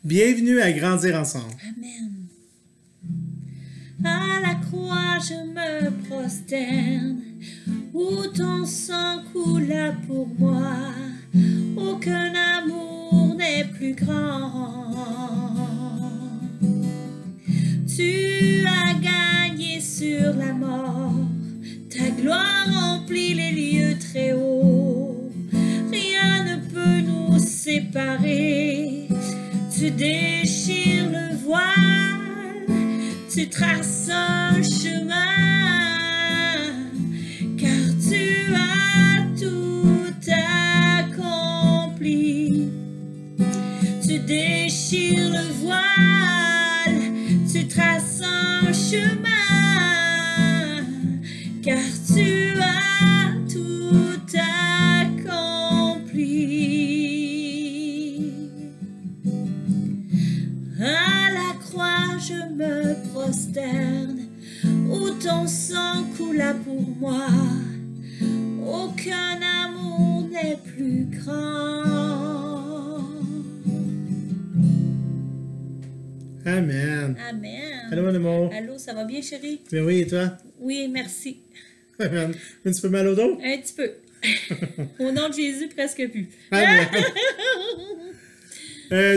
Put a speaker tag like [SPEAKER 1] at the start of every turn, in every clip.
[SPEAKER 1] Bienvenue à Grandir ensemble.
[SPEAKER 2] Amen. À la croix, je me prosterne, où ton sang coula pour moi. Aucun amour n'est plus grand. Tu as gagné sur la mort, ta gloire remplit les lieux très hauts. Rien ne peut nous séparer. Tu déchires le voile, tu traces un chemin, car tu as tout accompli. Tu déchires le voile, tu traces un chemin, car tu as tout accompli. À la croix, je me prosterne, où ton sang coula pour moi. Aucun amour n'est plus grand.
[SPEAKER 1] Amen.
[SPEAKER 2] Amen.
[SPEAKER 1] Allô, mon amour.
[SPEAKER 2] Allô, ça va bien, chérie?
[SPEAKER 1] Ben oui, et toi?
[SPEAKER 2] Oui, merci.
[SPEAKER 1] Amen. Un petit peu mal au dos?
[SPEAKER 2] Un petit peu. Au nom de Jésus, presque plus.
[SPEAKER 1] Amen.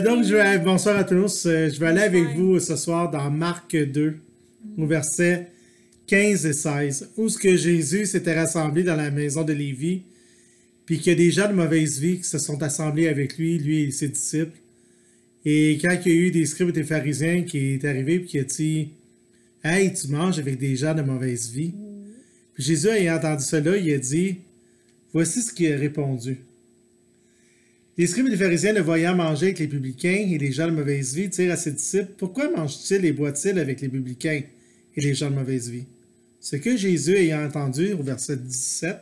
[SPEAKER 1] Donc, bonsoir à tous. Je vais aller avec vous ce soir dans Marc 2, au verset 15 et 16, où ce que Jésus s'était rassemblé dans la maison de Lévi, puis qu'il y a des gens de mauvaise vie qui se sont assemblés avec lui et ses disciples. Et quand il y a eu des scribes et des pharisiens qui est arrivé puis qui a dit « Hey, tu manges avec des gens de mauvaise vie. » Puis Jésus, ayant entendu cela, il a dit « Voici ce qu'il a répondu. » Les scribes et les pharisiens, le voyant manger avec les publicains et les gens de mauvaise vie, dirent à ses disciples « Pourquoi mangent-ils et boivent-ils avec les publicains et les gens de mauvaise vie? » Ce que Jésus, ayant entendu, au verset 17,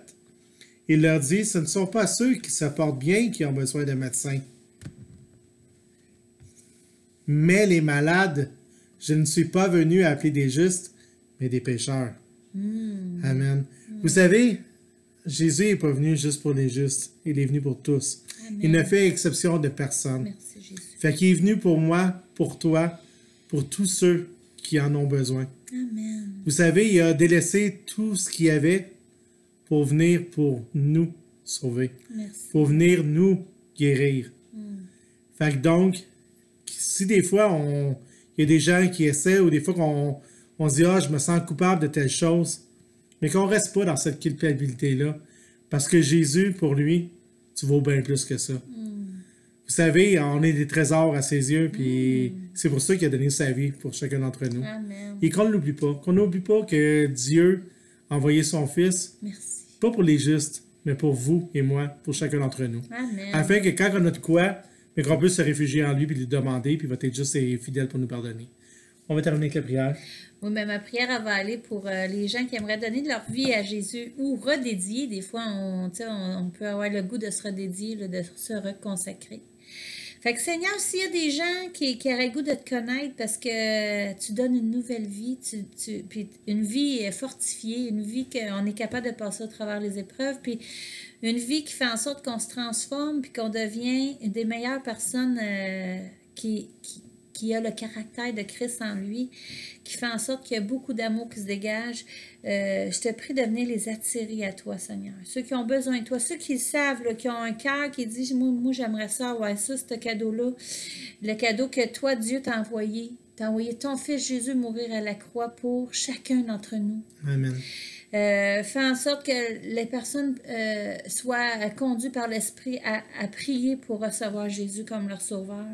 [SPEAKER 1] il leur dit « Ce ne sont pas ceux qui se portent bien qui ont besoin de médecins, mais les malades. Je ne suis pas venu appeler des justes, mais des pécheurs. » Amen. Vous savez, Jésus n'est pas venu juste pour les justes, il est venu pour tous.
[SPEAKER 2] Amen.
[SPEAKER 1] Il ne fait exception de personne.
[SPEAKER 2] Merci, Jésus.
[SPEAKER 1] Fait qu'il est venu pour moi, pour toi, pour tous ceux qui en ont besoin.
[SPEAKER 2] Amen.
[SPEAKER 1] Vous savez, il a délaissé tout ce qu'il y avait pour venir pour nous sauver,
[SPEAKER 2] Merci.
[SPEAKER 1] pour venir nous guérir. Fait que donc, si des fois, il y a des gens qui essaient, ou des fois qu'on se dit « Ah, je me sens coupable de telle chose », mais qu'on ne reste pas dans cette culpabilité-là, parce que Jésus, pour lui, tu vaux bien plus que ça. Vous savez, on est des trésors à ses yeux, puis c'est pour ça qu'il a donné sa vie pour chacun d'entre nous.
[SPEAKER 2] Amen.
[SPEAKER 1] Et qu'on ne l'oublie pas, qu'on n'oublie pas que Dieu a envoyé son Fils,
[SPEAKER 2] Merci.
[SPEAKER 1] pas pour les justes, mais pour vous et moi, pour chacun d'entre nous.
[SPEAKER 2] Amen.
[SPEAKER 1] Afin que quand on a de quoi, mais qu'on puisse se réfugier en lui, puis lui demander, puis il va être juste et fidèle pour nous pardonner. On va terminer avec la prière.
[SPEAKER 2] Oui, mais ma prière, elle va aller pour les gens qui aimeraient donner de leur vie à Jésus ou redédier. Des fois, on peut avoir le goût de se redédier, là, de se reconsacrer. Fait que Seigneur, s'il y a des gens qui auraient le goût de te connaître parce que tu donnes une nouvelle vie, puis une vie fortifiée, une vie qu'on est capable de passer au travers les épreuves, puis une vie qui fait en sorte qu'on se transforme, puis qu'on devient une des meilleures personnes qui a le caractère de Christ en lui, qui fait en sorte qu'il y a beaucoup d'amour qui se dégage. Je te prie de venir les attirer à toi, Seigneur. Ceux qui ont besoin de toi, ceux qui le savent, là, qui ont un cœur qui dit « Moi, j'aimerais ça, ouais, ça, ce cadeau-là. » Le cadeau que toi, Dieu, t'a envoyé. T'as envoyé ton Fils Jésus mourir à la croix pour chacun d'entre nous.
[SPEAKER 1] Amen.
[SPEAKER 2] Fais en sorte que les personnes soient conduites par l'Esprit à prier pour recevoir Jésus comme leur sauveur.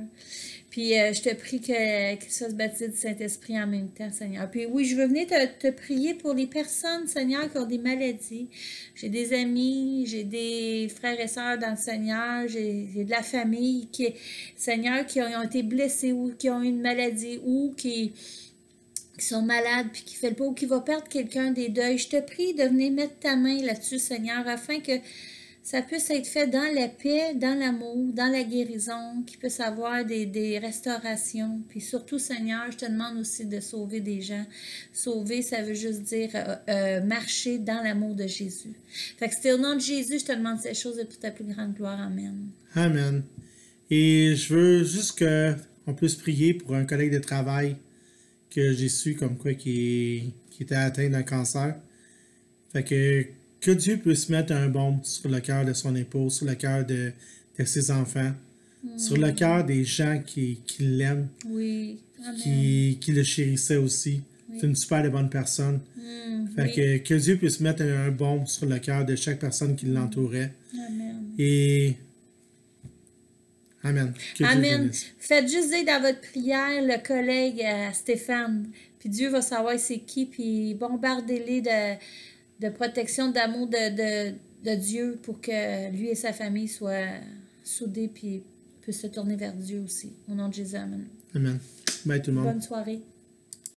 [SPEAKER 2] Puis je te prie qu'ils soient baptisés du Saint-Esprit en même temps, Seigneur. Puis oui, je veux venir te prier pour les personnes, Seigneur, qui ont des maladies. J'ai des amis, j'ai des frères et sœurs dans le Seigneur, j'ai de la famille, Seigneur, qui ont été blessés ou qui ont une maladie ou qui sont malades, puis qui fait le pas, ou qui va perdre quelqu'un des deuils. Je te prie de venir mettre ta main là-dessus, Seigneur, afin que ça puisse être fait dans la paix, dans l'amour, dans la guérison, qu'il puisse avoir des restaurations. Puis surtout, Seigneur, je te demande aussi de sauver des gens. Sauver, ça veut juste dire marcher dans l'amour de Jésus. Fait que c'est au nom de Jésus, je te demande ces choses et pour ta plus grande gloire. Amen.
[SPEAKER 1] Amen. Et je veux juste on peut se prier pour un collègue de travail que j'ai su comme quoi qui était atteint d'un cancer. Fait que Dieu puisse mettre un baume sur le cœur de son épouse, sur le cœur de ses enfants, sur le cœur des gens qui l'aiment,
[SPEAKER 2] Oui.
[SPEAKER 1] qui le chérissaient aussi.
[SPEAKER 2] Oui.
[SPEAKER 1] C'est une super de bonne personne. Fait que Dieu puisse mettre un baume sur le cœur de chaque personne qui l'entourait.
[SPEAKER 2] Amen.
[SPEAKER 1] Et Amen. Que Dieu
[SPEAKER 2] Amen.
[SPEAKER 1] bénisse.
[SPEAKER 2] Faites juste dire dans votre prière le collègue à Stéphane. Puis Dieu va savoir c'est qui. Puis bombardez-les de protection, d'amour de Dieu pour que lui et sa famille soient soudés puis puissent se tourner vers Dieu aussi. Au nom de Jésus, amen.
[SPEAKER 1] Amen. Bye tout le monde.
[SPEAKER 2] Bonne soirée.